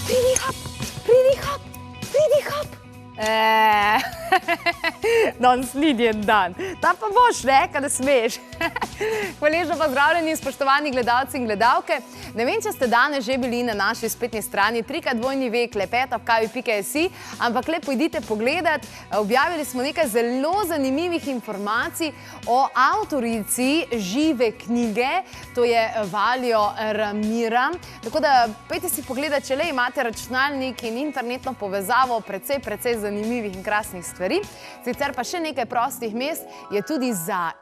Pridi hop. Danes ni njen dan. Ta pa boš, ne, da smeš. Hvaležno pozdravljeni, spoštovani gledalci in gledalke. Ne vem, če ste danes že bili na naši spletni strani www.klepetapkavi.si, ampak le pojdite pogledat. Objavili smo nekaj zelo zanimivih informacij o avtorici žive knjige, to je Valjo Ramira. Tako da pojďte si pogledat, če le imate računalnik in internetno povezavo, precej zanimivih in krasnih stvari. Sicer pa še nekaj prostih mest je tudi za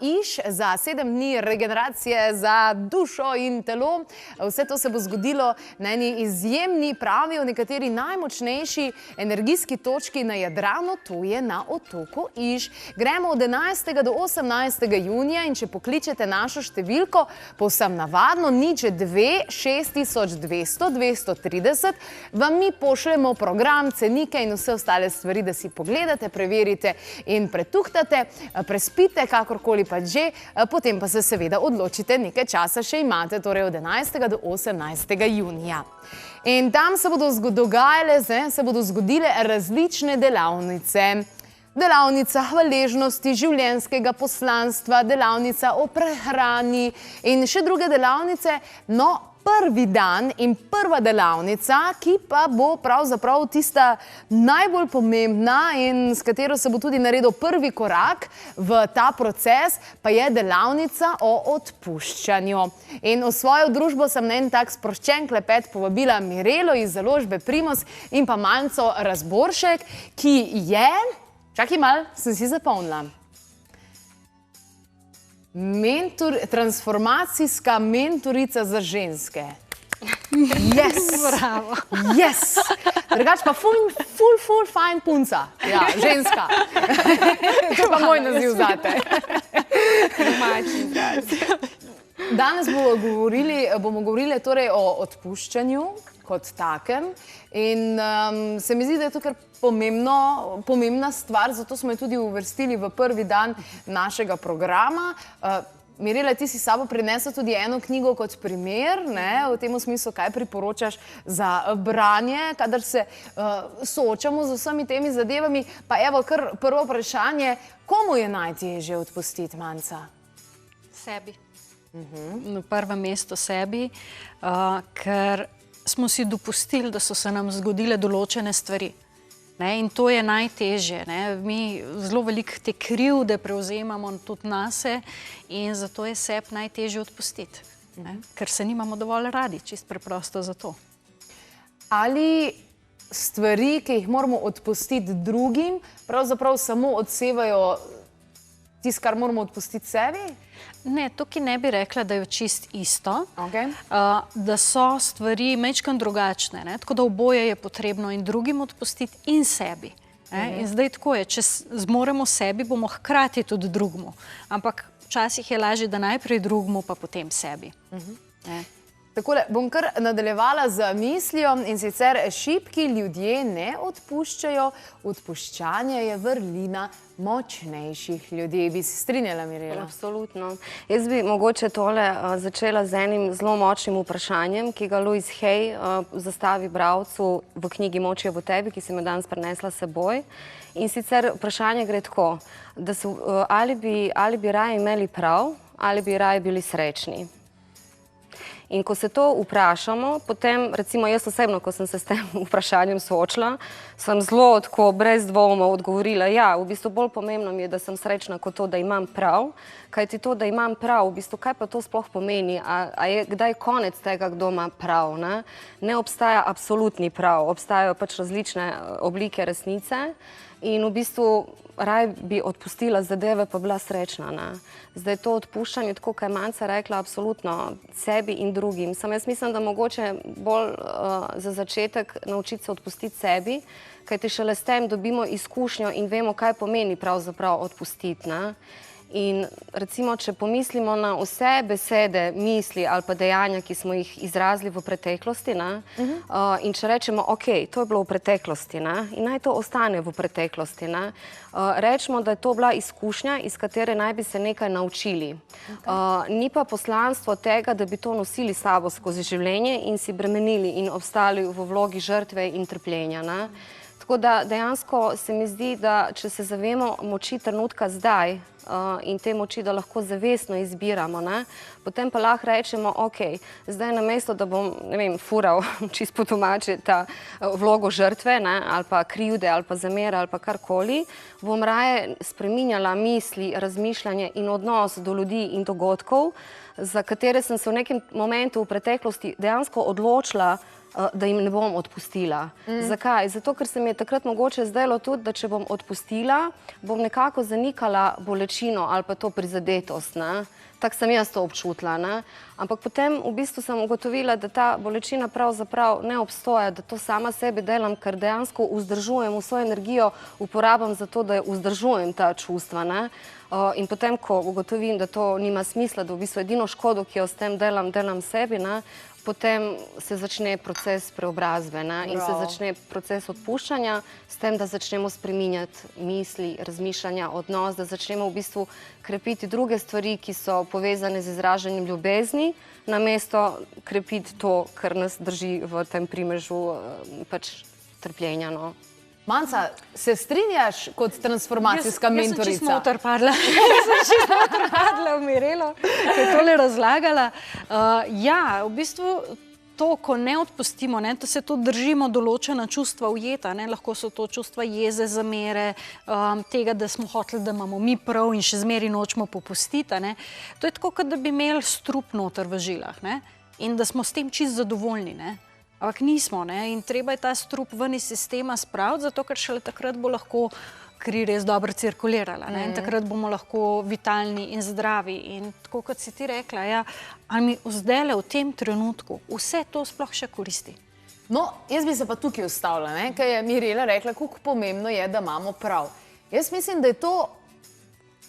za 7 dni regeneracije za dušo in telo. Vse to se bo zgodilo na eni izjemni, pravijo nekateri najmočnejši energijski točki na Jadranu, to je na otoku Iž. Gremo od 11. do 18. junija in če pokličete našo številko, povsem navadno, 02 6200 230, vam mi pošljemo program, cenike in vse ostale stvari, da si pogledate, preverite in pretuhtate, prespite, kakorkoli pa že, potem pa se seveda odločite, nekaj časa še imate, torej od 11. do 18. junija. In tam se bodo zgodile različne delavnice. Delavnica hvaležnosti, življenjskega poslanstva, delavnica o prehrani in še druge delavnice, no, prvi dan in prva delavnica, ki pa bo pravzaprav tista najbolj pomembna in s katero se bo tudi naredil prvi korak v ta proces, pa je delavnica o odpuščanju. In v svojo družbo sem na en tak sproščen klepet povabila Mirelo iz založbe Primos in pa Manco Razboršek, ki je, čakaj malo, sem si zapomnila, transformacijska mentorica za ženske. Yes! Bravo! Yes! Drugač pa ful fajn punca. Ja, ženska. To je pa moj naziv zate. Domači izraz. Danes bomo govorili torej o odpuščanju kot takem in se mi zdi, da je to kar pomembna stvar, zato smo jo tudi uvrstili v prvi dan našega programa. Mirela, ti si s sabo prinesla tudi eno knjigo kot primer, v tem smislu, kaj priporočaš za branje, kadar se soočamo z vsemi temi zadevami. Pa evo, kar prvo vprašanje, komu je najtežje odpustiti, Manca? Sebi. Na prvem mestu sebi, ker smo si dopustili, da so se nam zgodile določene stvari. In to je najtežje. Mi zelo veliko te krivde prevzemamo tudi nase in zato je sebi najtežje odpustiti. Ker se nimamo dovolj radi, čist preprosto zato. Ali stvari, ki jih moramo odpustiti drugim, pravzaprav samo odsevajo tisto, kar moramo odpustiti sebi? Ne, tukaj ne bi rekla, da je čist isto, da so stvari majčkeno drugačne, tako da oboje je potrebno in drugim odpustiti in sebi. In zdaj tako je, če zmoremo sebi, bomo hkrati tudi drugmu, ampak včasih je lažje, da najprej drugmu, pa potem sebi. Takole, bom kar nadaljevala z mislijo in sicer šibki ljudje ne odpuščajo, odpuščanje je vrlina močnejših ljudi. Bi se strinjala, Mirela? Absolutno. Jaz bi mogoče tole začela z enim zelo močnim vprašanjem, ki ga Louise Hay zastavi bralcu v knjigi Moč je v tebi, ki sem jo danes prinesla s seboj. In sicer vprašanje gre tako, da ali bi raje imeli prav, ali bi raje bili srečni. In ko se to vprašamo, potem, recimo jaz osebno, ko sem se s tem vprašanjem soočila, sem zelo tako brez dvoma odgovorila, ja, v bistvu bolj pomembno mi je, da sem srečna kot to, da imam prav, kajti to, da imam prav, v bistvu kaj pa to sploh pomeni, a je kdaj konec tega, kdo ima prav, ne? Ne obstaja absolutni prav, obstajajo pač različne oblike resnice in v bistvu raj bi odpustila zadeve, pa bila srečna. Zdaj to odpuščanje, tako kaj je Manca rekla, absolutno sebi in drugim. Sam jaz mislim, da mogoče bolj za začetek naučiti se odpustiti sebi, kajti šele s tem dobimo izkušnjo in vemo, kaj pomeni pravzaprav odpustiti. In recimo, če pomislimo na vse besede, misli ali pa dejanja, ki smo jih izrazili v preteklosti, in če rečemo, ok, to je bilo v preteklosti, in naj to ostane v preteklosti, rečemo, da je to bila izkušnja, iz katere naj bi se nekaj naučili. Ni pa poslanstvo tega, da bi to nosili s sabo skozi življenje in si bremenili in obstali v vlogi žrtve in trpljenja. Tako da dejansko se mi zdi, da če se zavemo moči trenutka zdaj in te moči, da lahko zavestno izbiramo, potem pa lahko rečemo, ok, zdaj namesto, da bom, ne vem, fural čisto po domače ta vlogo žrtve, ali pa krivde, ali pa zamere, ali pa karkoli, bom raje spreminjala misli, razmišljanje in odnos do ljudi in dogodkov, za katere sem se v nekem momentu v preteklosti dejansko odločila, da jim ne bom odpustila. Zakaj? Zato, ker se mi je takrat mogoče zdelo tudi, da če bom odpustila, bom nekako zanikala bolečino ali pa to prizadetost. Tako sem jaz to občutila. Ampak potem v bistvu sem ugotovila, da ta bolečina pravzaprav ne obstoja, da to sama sebe delam, ker dejansko vzdržujem vso energijo, uporabam za to, da vzdržujem ta čustva. In potem, ko ugotovim, da to nima smisla, da v bistvu edino škodo, ki jo s tem delam sebi, potem se začne proces preobrazbe in se začne proces odpuščanja s tem, da začnemo spreminjati misli, razmišljanja, odnos, da začnemo v bistvu krepiti druge stvari, ki so povezane z izražanjem ljubezni, namesto krepiti to, kar nas drži v tem primežu trpljenja. Manca, se strinjaš kot transformacijska mentorica? Jaz sem čisto noter padla. V Mirelo, ki je tole razlagala. Ja, v bistvu to, ko ne odpustimo, da se to držimo določena čustva ujeta, lahko so to čustva jeze, zamere, tega, da smo hoteli, da imamo mi prav in še zmeri nočemo popustiti. To je tako, kot da bi imeli strup noter v žilah in da smo s tem čisto zadovoljni. Ampak nismo, in treba je ta strup ven iz sistema spraviti, zato ker šele takrat bo lahko kri res dobro cirkulirala. In takrat bomo lahko vitalni in zdravi. In tako, kot si ti rekla, ali mi zdajle v tem trenutku vse to sploh še koristi? No, jaz bi se pa tukaj ustavila, ker je Mirela rekla, kako pomembno je, da imamo prav. Jaz mislim, da je to,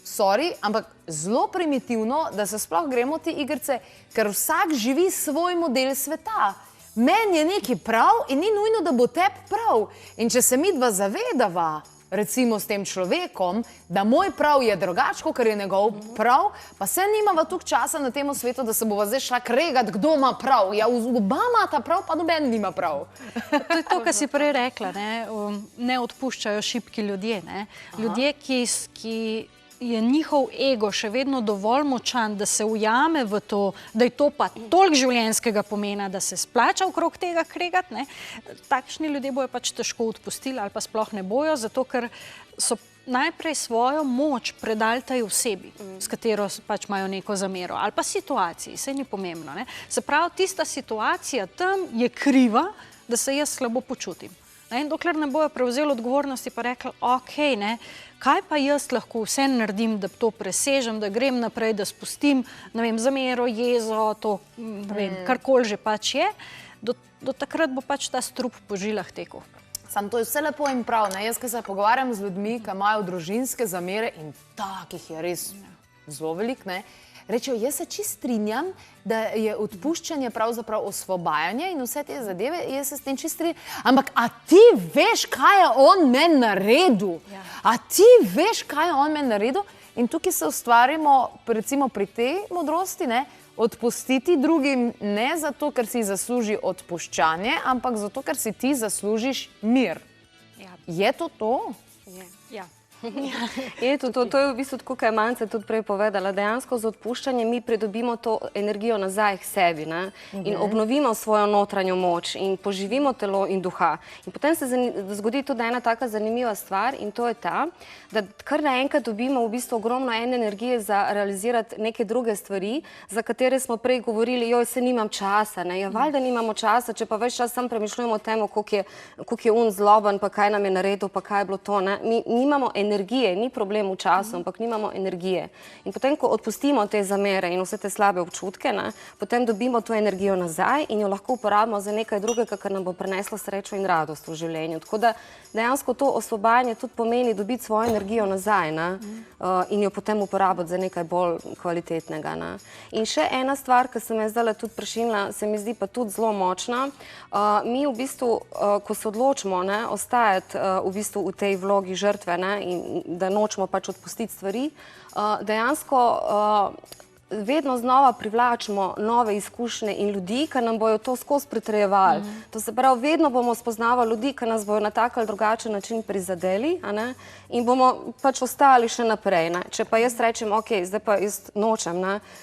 sorry, ampak zelo primitivno, da se sploh gremo te igrice, ker vsak živi svoj model sveta. Meni je nekaj prav in ni nujno, da bo tebi prav. In če se midva zavedava, recimo s tem človekom, da moj prav je drugač, kot je njegov prav, pa se nimava toliko časa na tem svetu, da se bova zdaj šla kregati, kdo ima prav. Ja, oba imata prav, pa noben nima prav. To je to, kar si prej rekla, ne odpuščajo šibki ljudje. Ljudje, ki je njihov ego še vedno dovolj močan, da se ujame v to, da je to pa toliko življenjskega pomena, da se splača okrog tega kregati, takšni ljudje bojo pač težko odpustili ali pa sploh ne bojo, zato ker so najprej svojo moč predali tej osebi, s katero pač imajo neko zamero, ali pa situaciji, saj ni pomembno. Se pravi, tista situacija tam je kriva, da se jaz slabo počutim. In dokler ne bojo prevzeli odgovornosti pa rekli, ok, kaj pa jaz lahko vse naredim, da to presežem, da grem naprej, da spustim, ne vem, zamero, jezo, to, ne vem, karkoli že pač je, do takrat bo pač ta strup po žilah tekel. Sam to je vse lepo in prav, jaz, ko se pogovarjam z ljudmi, ki imajo družinske zamere in takih je res zelo velik, rečejo, jaz se čisto strinjam, da je odpuščanje pravzaprav osvobajanje in vse te zadeve, jaz se s tem čisto strinjam. Ampak, a ti veš, kaj je on meni naredil? A ti veš, kaj je on meni naredil? In tukaj se ustvarimo, recimo pri tej modrosti, odpustiti drugim ne zato, ker si zasluži odpuščanje, ampak zato, ker si ti zaslužiš mir. Je to to? Ja. To je v bistvu tako, kaj je Manca tudi prej povedala. Dejansko z odpuščanjem mi pridobimo to energijo nazaj k sebi in obnovimo svojo notranjo moč in poživimo telo in duha. In potem se zgodi tudi ena taka zanimiva stvar in to je ta, da kar naenkrat dobimo v bistvu ogromno energije za realizirati neke druge stvari, za katere smo prej govorili, joj, se nimam časa. Ja, valjda nimamo časa, če pa več čas sam premišljujemo o tem, koliko je on zloben, pa kaj nam je naredil, pa kaj je bilo to. Mi nimamo energije energije, ni problem v času, ampak nimamo energije. In potem, ko odpustimo te zamere in vse te slabe občutke, potem dobimo to energijo nazaj in jo lahko uporabimo za nekaj drugega, kar nam bo prineslo srečo in radost v življenju. Tako da dejansko to osvobajanje tudi pomeni dobiti svojo energijo nazaj in jo potem uporabiti za nekaj bolj kvalitetnega. In še ena stvar, ki sem je zdaj tudi prešinila, se mi zdi pa tudi zelo močna. Mi v bistvu, ko se odločimo ostajati v bistvu v tej vlogi žrtve in da nočemo pač odpustiti stvari, dejansko vedno znova privlačimo nove izkušnje in ljudi, ki nam bojo to skozi pritrjevali. To se pravi, vedno bomo spoznavali ljudi, ki nas bojo na tak ali drugačen način prizadeli in bomo pač ostali še naprej. Če pa jaz rečem, ok, zdaj pa jaz nočem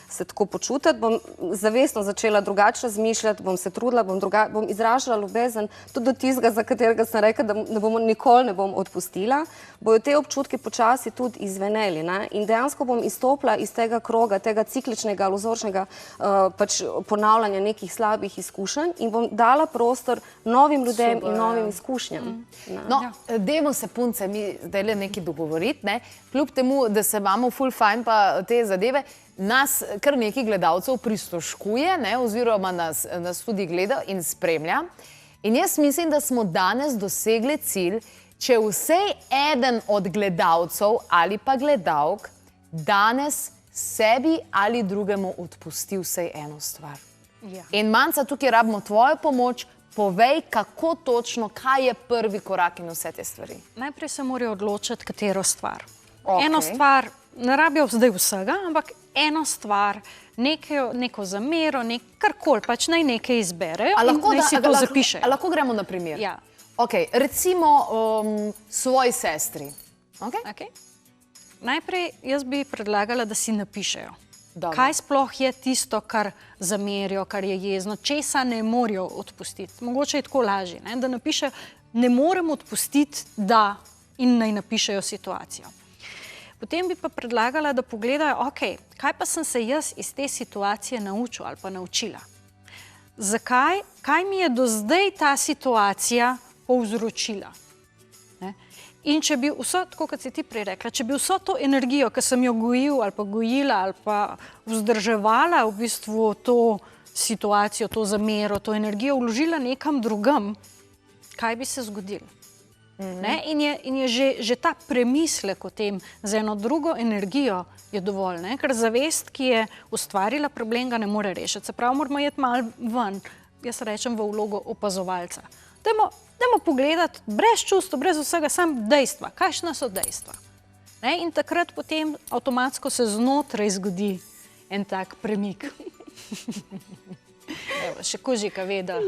se tako počutiti, bom zavestno začela drugače razmišljati, bom se trudila, bom izražala ljubezen tudi do tistega, za katerega sem rekla, da nikoli ne bom odpustila, bojo te občutki počasi tudi izveneli. In dejansko bom izstopila iz tega kroga, tega cikličnega, iluzornega ponavljanja nekih slabih izkušenj in bom dala prostor novim ljudem in novim izkušnjam. No, dajmo se punce mi zdaj nekaj dogovoriti, kljub temu, da se imamo ful fajn pa te zadeve, nas kar nekaj gledalcev pristoškuje, oziroma nas tudi gleda in spremlja. In jaz mislim, da smo danes dosegli cilj, če vsej eden od gledalcev ali pa gledalk danes sebi ali drugemu odpusti vsej eno stvar. In Manca, tukaj rabimo tvojo pomoč, povej, kako točno, kaj je prvi korak in vse te stvari. Najprej se morajo odločiti, katero stvar. Eno stvar, ne rabijo zdaj vsega, ampak eno stvar, neko zamero, karkoli, pač naj nekaj izberejo in naj si to zapišejo. A lahko gremo na primer? Ja. Ok, recimo svoji sestri. Ok? Najprej jaz bi predlagala, da si napišejo. Kaj sploh je tisto, kar zamerijo, kar je jezno, česa ne morajo odpustiti. Mogoče je tako lažje, da napišejo, ne morem odpustiti, da, in naj napišejo situacijo. Potem bi pa predlagala, da pogledajo, ok, kaj pa sem se jaz iz te situacije naučil ali pa naučila. Zakaj? Kaj mi je do zdaj ta situacija povzročila? In če bi vso, tako kot si ti prej rekla, če bi vso to energijo, ki sem jo gojil ali pa gojila ali pa vzdrževala v bistvu to situacijo, to zamero, to energijo vložila nekam drugam, kaj bi se zgodilo? In je že ta premislek o tem z eno drugo energijo je dovolj, ker zavest, ki je ustvarila problem, ga ne more rešiti. Se pravi, moramo jeti malo ven, jaz rečem v vlogo opazovalca. Dajmo pogledati brez čustva, brez vsega, samo dejstva. Kakšna so dejstva? In takrat potem avtomatsko se znotraj zgodi en tak premik. Evo, še Kožika ve, da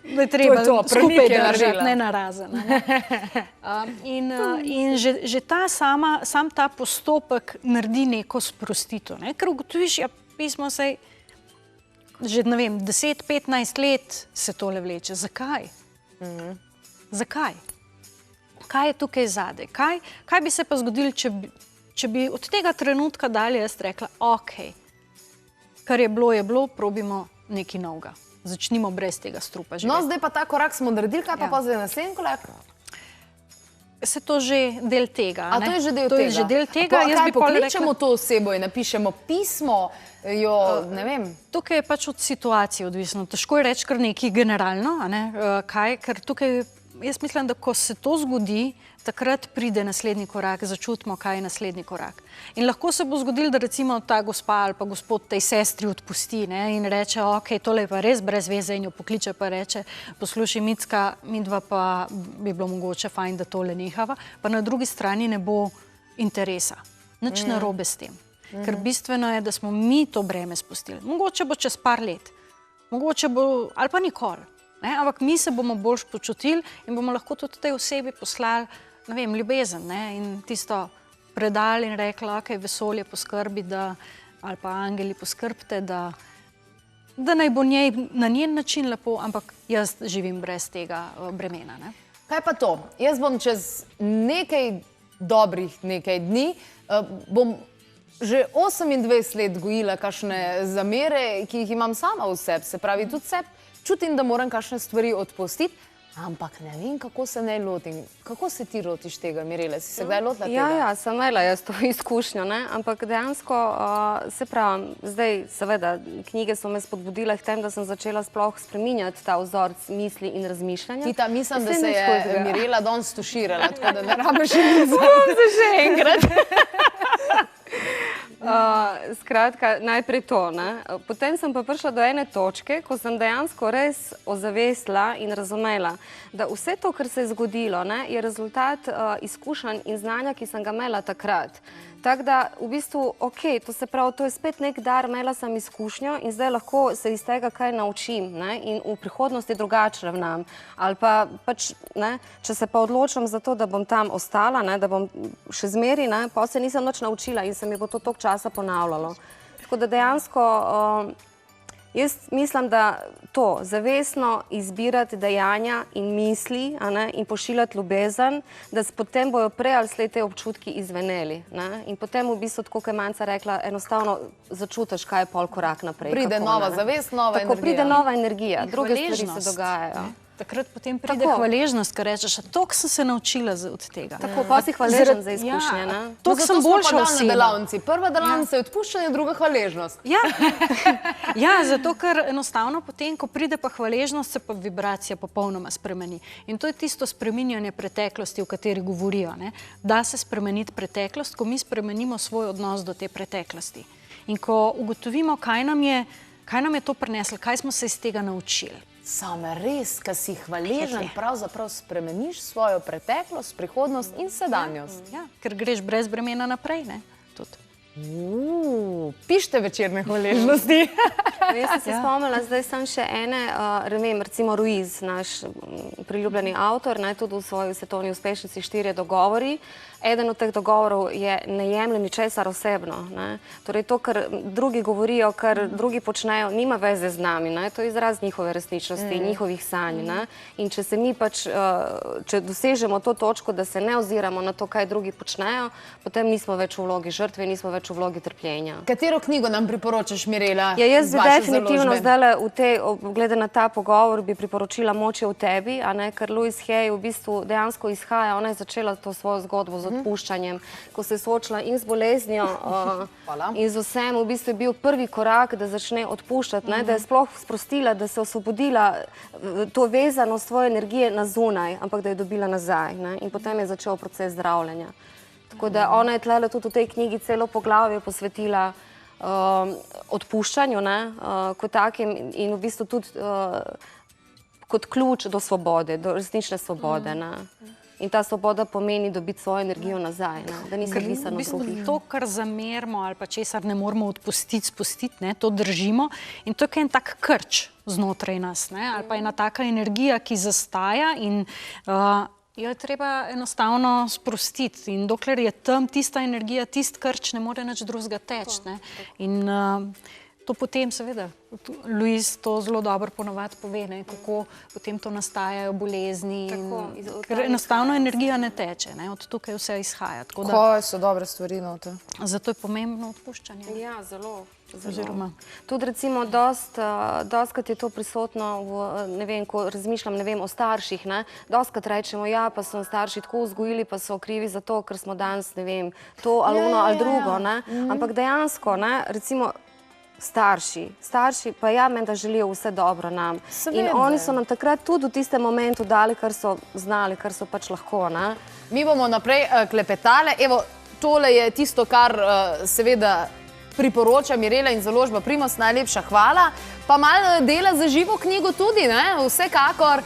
je treba skupaj držati, ne narazen. In že sam ta postopek naredi neko sprostitev. Ker ugotoviš, pismo se že, ne vem, 10-15 let se tole vleče. Zakaj? Zakaj? Kaj je tukaj zadaj? Kaj bi se pa zgodilo, če bi od tega trenutka dalje jaz rekla, ok, kar je bilo, probimo nekaj novega. Začnimo brez tega strupa živeti. No, zdaj pa ta korak smo naredili, kaj pa zdaj naslednji korak? Se to že del tega. A to je že del tega? To je že del tega. Kaj pokličemo to osebo in napišemo pismo, ne vem. Tukaj je pač od situacije odvisno. Težko je reči kar nekaj generalno, ker tukaj jaz mislim, da ko se to zgodi, takrat pride naslednji korak, začutimo, kaj je naslednji korak. In lahko se bo zgodilo, da recimo ta gospa ali pa gospod tej sestri odpusti in reče, ok, tole je pa res brez veze in jo pokliče pa reče, poslušaj Micka, midva pa bi bilo mogoče fajn, da tole nehava, pa na drugi strani ne bo interesa. Nič narobe s tem. Ker bistveno je, da smo mi to breme spustili. Mogoče bo čez par let, mogoče bo, ali pa nikoli. Ampak mi se bomo bolj počutili in bomo lahko tudi tej osebi poslali, ne vem, ljubezen in tisto predali in rekla, ok, vesolje poskrbi, ali pa angeli poskrbite, da naj bo njej na njen način lepo, ampak jaz živim brez tega bremena. Kaj pa to? Jaz bom čez dobrih nekaj dni, bom že 28 let gojila kakšne zamere, ki jih imam sama v sebi, se pravi tudi sebi, čutim, da moram kakšne stvari odpustiti. Ampak ne vem, kako se ne lotim. Kako se ti lotiš tega, Mirela? Si se kdaj lotila tega? Ja, sem imela jaz to izkušnjo, ampak dejansko, se pravim, zdaj seveda knjige so me spodbudile k tem, da sem začela sploh spreminjati ta vzorc misli in razmišljanja. Tita, mislim, da se je Mirela danes tuširala, tako da ne rabiš se še enkrat. Skratka, najprej to. Potem sem pa prišla do ene točke, ko sem dejansko res ozavestila in razumela, da vse to, kar se je zgodilo, je rezultat izkušenj in znanja, ki sem ga imela takrat. Tako da, v bistvu, ok, to se pravi, to je spet nek dar, imela sem izkušnjo in zdaj lahko se iz tega kaj naučim in v prihodnosti drugače ravnam. Ali pa pač, če se pa odločim za to, da bom tam ostala, da bom še zmeri, pa se nisem nič naučila in se mi bo to toliko časa ponavljalo. Tako da dejansko, jaz mislim, da to zavestno izbirati dejanja in misli in pošiljati ljubezen, da potem bojo prej ali slej te občutki izveneli. In potem v bistvu, tako kot je Manca rekla, enostavno začutiš, kaj je pol korak naprej. Pride nova zavest, nova energija. Tako pride nova energija, druge stvari se dogajajo. Takrat potem pride hvaležnost, ker rečeš, toliko sem se naučila od tega. Tako, pa si hvaležen za izkušnje. Toliko sem boljša oseba. Prva delavnica je odpuščanje, druga hvaležnost. Ja, zato ker enostavno potem, ko pride pa hvaležnost, se pa vibracija popolnoma spremeni. In to je tisto spreminjanje preteklosti, o kateri govorijo. Da se spremeniti preteklost, ko mi spremenimo svoj odnos do te preteklosti. In ko ugotovimo, kaj nam je to prineslo, kaj smo se iz tega naučili. Same res, ko si hvaležen, pravzaprav spremeniš svojo preteklost, prihodnost in sedanjost. Ja, ker greš brez bremena naprej, tudi. Pište večerne hvaležnosti. Jaz sem se spomnila, zdaj sem še ene, recimo Ruiz, naš priljubljeni avtor, tudi v svoji svetovni uspešnici 4 dogovori. Eden od teh dogovorov je ne jemlji ničesar osebno. Torej to, kar drugi govorijo, kar drugi počnejo, nima veze z nami. To je izraz njihove resničnosti, njihovih sanj. In če se mi pač, če dosežemo to točko, da se ne oziramo na to, kaj drugi počnejo, potem nismo več v vlogi žrtve, nismo več v vlogi trpljenja. Katero knjigo nam priporočaš, Mirela? Jaz bi definitivno zdajle, glede na ta pogovor, bi priporočila Moč je v tebi, ker Louise Hay v bistvu dejansko izhaja, ona je začela to svojo zgodbo z odpuščanjem, ko se je soočila in z boleznijo in z vsem, v bistvu je bil prvi korak, da začne odpuščati, da je sploh sprostila, da se je osvobodila to vezanost svoje energije na zunaj, ampak da je dobila nazaj. In potem je začel proces zdravljenja. Tako da ona je tlele tudi v tej knjigi celo poglavje posvetila odpuščanju kot takim in v bistvu tudi kot ključ do svobode, do resnične svobode. In ta svoboda pomeni dobiti svojo energijo nazaj, da nisi odvisen od drugih. To, kar zamerimo ali pa česar ne moramo odpustiti, spustiti, to držimo in to je en tak krč znotraj nas, ali pa ena taka energija, ki zastaja in jo je treba enostavno sprostiti. In dokler je tam tista energija, tist krč, ne more nič drugega teči. In to potem, seveda, Louise to zelo dobro ponovadi pove, kako potem to nastajajo bolezni, ker enostavno energija ne teče, od tukaj vse izhaja. Kaj so dobre stvari noter? Zato je pomembno odpuščanje. Ja, zelo. Tudi recimo dostkrat je to prisotno, ko razmišljam, o starših, dostkrat rečemo, ja, pa so starši tako vzgojili, pa so krivi za to, ker smo danes, ne vem, to ali ono ali drugo, ampak dejansko, recimo, starši, pa ja, meni, da želijo vse dobro nam. In oni so nam takrat tudi v tistem momentu dali, kar so znali, kar so pač lahko. Mi bomo naprej klepetale. Evo, tole je tisto, kar seveda priporoča Mirela in založba Primoz. Najlepša hvala. Pa malo dela za živo knjigo tudi, vsekakor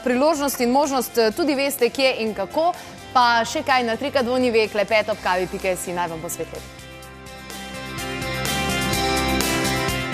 priložnost in možnost tudi veste, kje in kako. Pa še kaj na 3x2 klepet ob kavi.si. Naj vam bo svetlo.